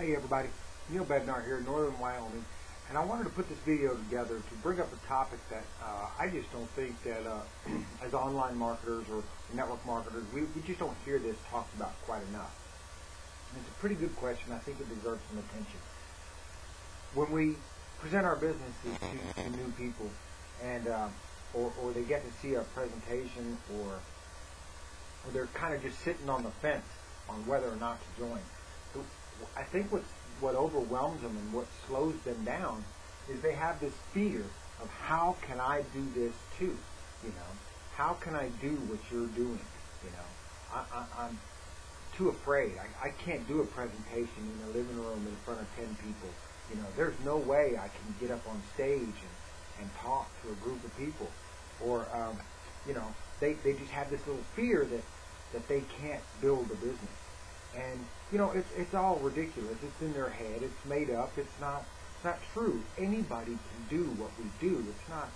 Hey everybody, Neil Bednar here in Northern Wyoming, and I wanted to put this video together to bring up a topic that I just don't think that as online marketers or network marketers, we just don't hear this talked about quite enough. And it's a pretty good question. I think it deserves some attention. When we present our businesses to new people, and or they get to see a presentation, or they're kind of just sitting on the fence on whether or not to join, I think what overwhelms them and what slows them down is they have this fear of, how can I do this too? You know, how can I do what you're doing? You know, I'm too afraid. I can't do a presentation in a living room in front of 10 people. You know, there's no way I can get up on stage and talk to a group of people. Or, you know, they just have this little fear that they can't build a business. And, you know, it's all ridiculous. It's in their head. It's made up. It's not true. Anybody can do what we do. It's not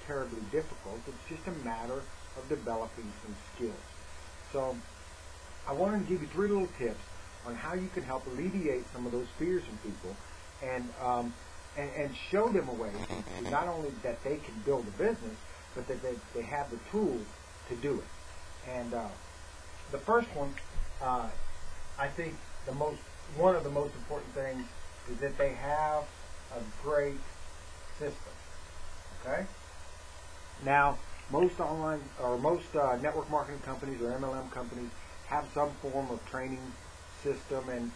terribly difficult. It's just a matter of developing some skills. So I wanted to give you 3 little tips on how you can help alleviate some of those fears in people, and show them a way to not only that they can build a business, but that they have the tools to do it. And the first one, I think one of the most important things is that they have a great system. Okay? Now, most online or most network marketing companies or MLM companies have some form of training system, and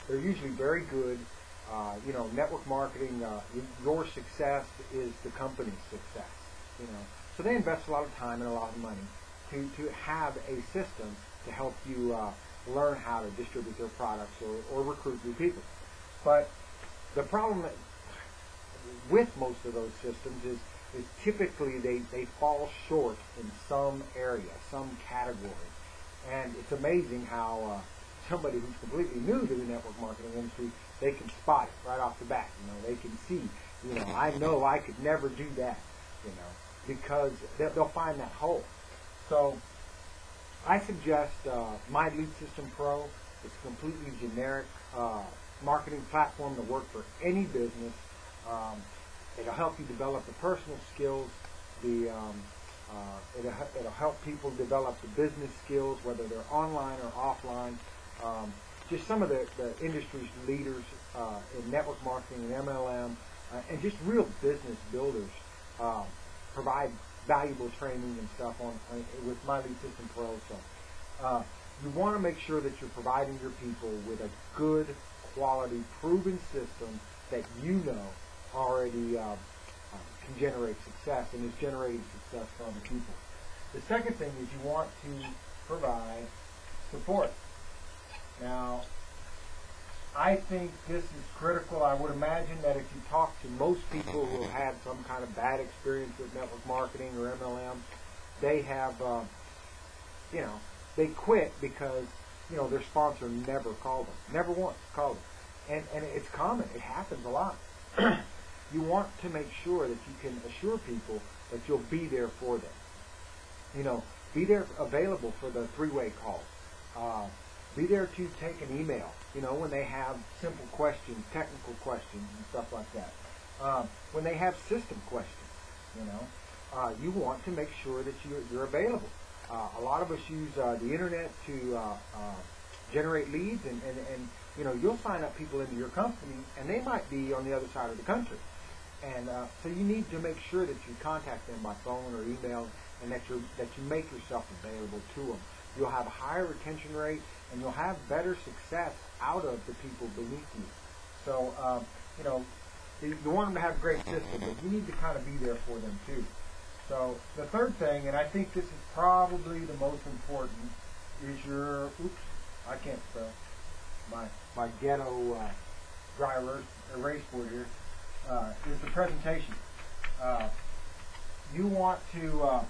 they're usually very good. You know, network marketing, your success is the company's success. You know, so they invest a lot of time and a lot of money to have a system to help you learn how to distribute their products or recruit new people. But the problem with most of those systems is typically they fall short in some area, some category. And it's amazing how somebody who's completely new to the network marketing industry, they can spot it right off the bat. You know, they can see, you know I could never do that, you know, because they'll find that hole. So I suggest My Lead System Pro. It's a completely generic marketing platform to work for any business. It'll help you develop the personal skills. It'll help people develop the business skills, whether they're online or offline. Just some of the industry's leaders in network marketing and MLM, and just real business builders provide valuable training and stuff with My Lead System Pro. So you want to make sure that you're providing your people with a good quality, proven system that you know already can generate success and is generating success for other people. The second thing is you want to provide support. Now, I think this is critical. I would imagine that if you talk to most people who have had some kind of bad experience with network marketing or MLM, they have, you know, they quit because, you know, their sponsor never called them. Never once called them. And it's common. It happens a lot. You want to make sure that you can assure people that you'll be there for them. You know, be there available for the 3-way calls. Be there to take an email, you know, when they have simple questions, technical questions, and stuff like that. When they have system questions, you know, you want to make sure that you're available. A lot of us use the internet to generate leads, and you know, you'll sign up people into your company, and they might be on the other side of the country. And so you need to make sure that you contact them by phone or email, and that you make yourself available to them. You'll have a higher retention rate, and you'll have better success out of the people beneath you. So, you know, you want them to have a great system, but you need to kind of be there for them too. So the third thing, and I think this is probably the most important, is your, I can't spell, my ghetto dry erase board here, is the presentation. You want to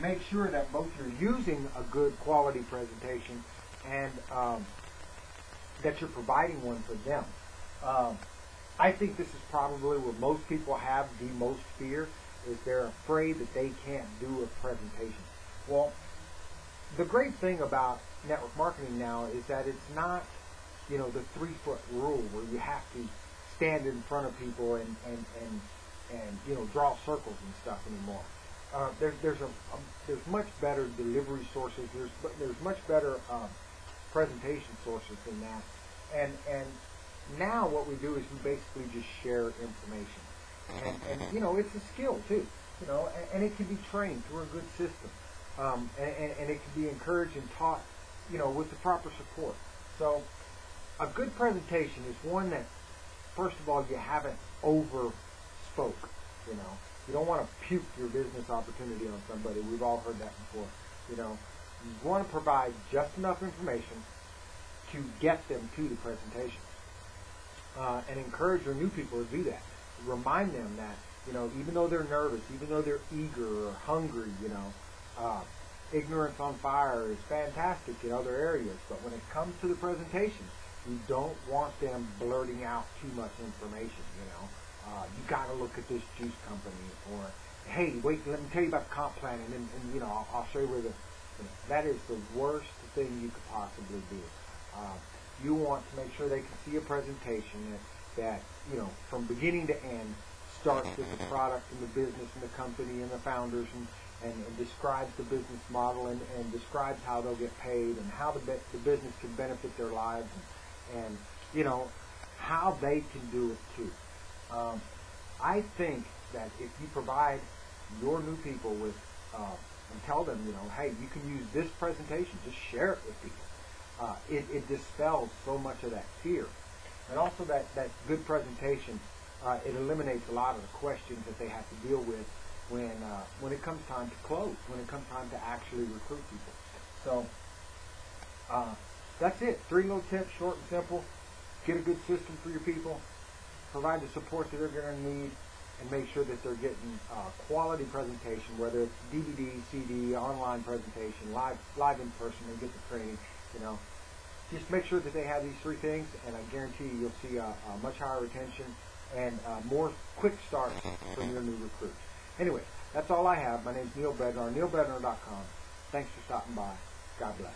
make sure that both you're using a good quality presentation and that you're providing one for them. I think this is probably where most people have the most fear, is they're afraid that they can't do a presentation. Well, the great thing about network marketing now is that it's not the 3-foot rule where you have to stand in front of people and draw circles and stuff anymore. There's much better delivery sources. There's much better presentation sources than that. And now what we do is we basically just share information. And it's a skill too. And it can be trained through a good system. And it can be encouraged and taught, with the proper support. So a good presentation is one that, first of all, you haven't over spoke. You don't want to puke your business opportunity on somebody. We've all heard that before. You want to provide just enough information to get them to the presentation, and encourage your new people to do that. Remind them that even though they're nervous, even though they're eager or hungry, ignorance on fire is fantastic in other areas, but when it comes to the presentation, you don't want them blurting out too much information. You got to look at this juice company, or hey, wait, let me tell you about the comp plan, and I'll show you where that is the worst thing you could possibly do. You want to make sure they can see a presentation that from beginning to end starts with the product and the business and the company and the founders and describes the business model and describes how they'll get paid and how the business can benefit their lives and how they can do it too. I think that if you provide your new people with and tell them, hey, you can use this presentation, just share it with people. It dispels so much of that fear. And also that good presentation, it eliminates a lot of the questions that they have to deal with when it comes time to close, when it comes time to actually recruit people. So that's it. 3 little tips, short and simple. Get a good system for your people. Provide the support that they're going to need, and make sure that they're getting quality presentation, whether it's DVD, CD, online presentation, live in person, and get the training. Just make sure that they have these 3 things, and I guarantee you'll see a much higher retention and more quick starts from your new recruits. Anyway, that's all I have. My name's Neil Bednar, neilbednar.com. Thanks for stopping by. God bless.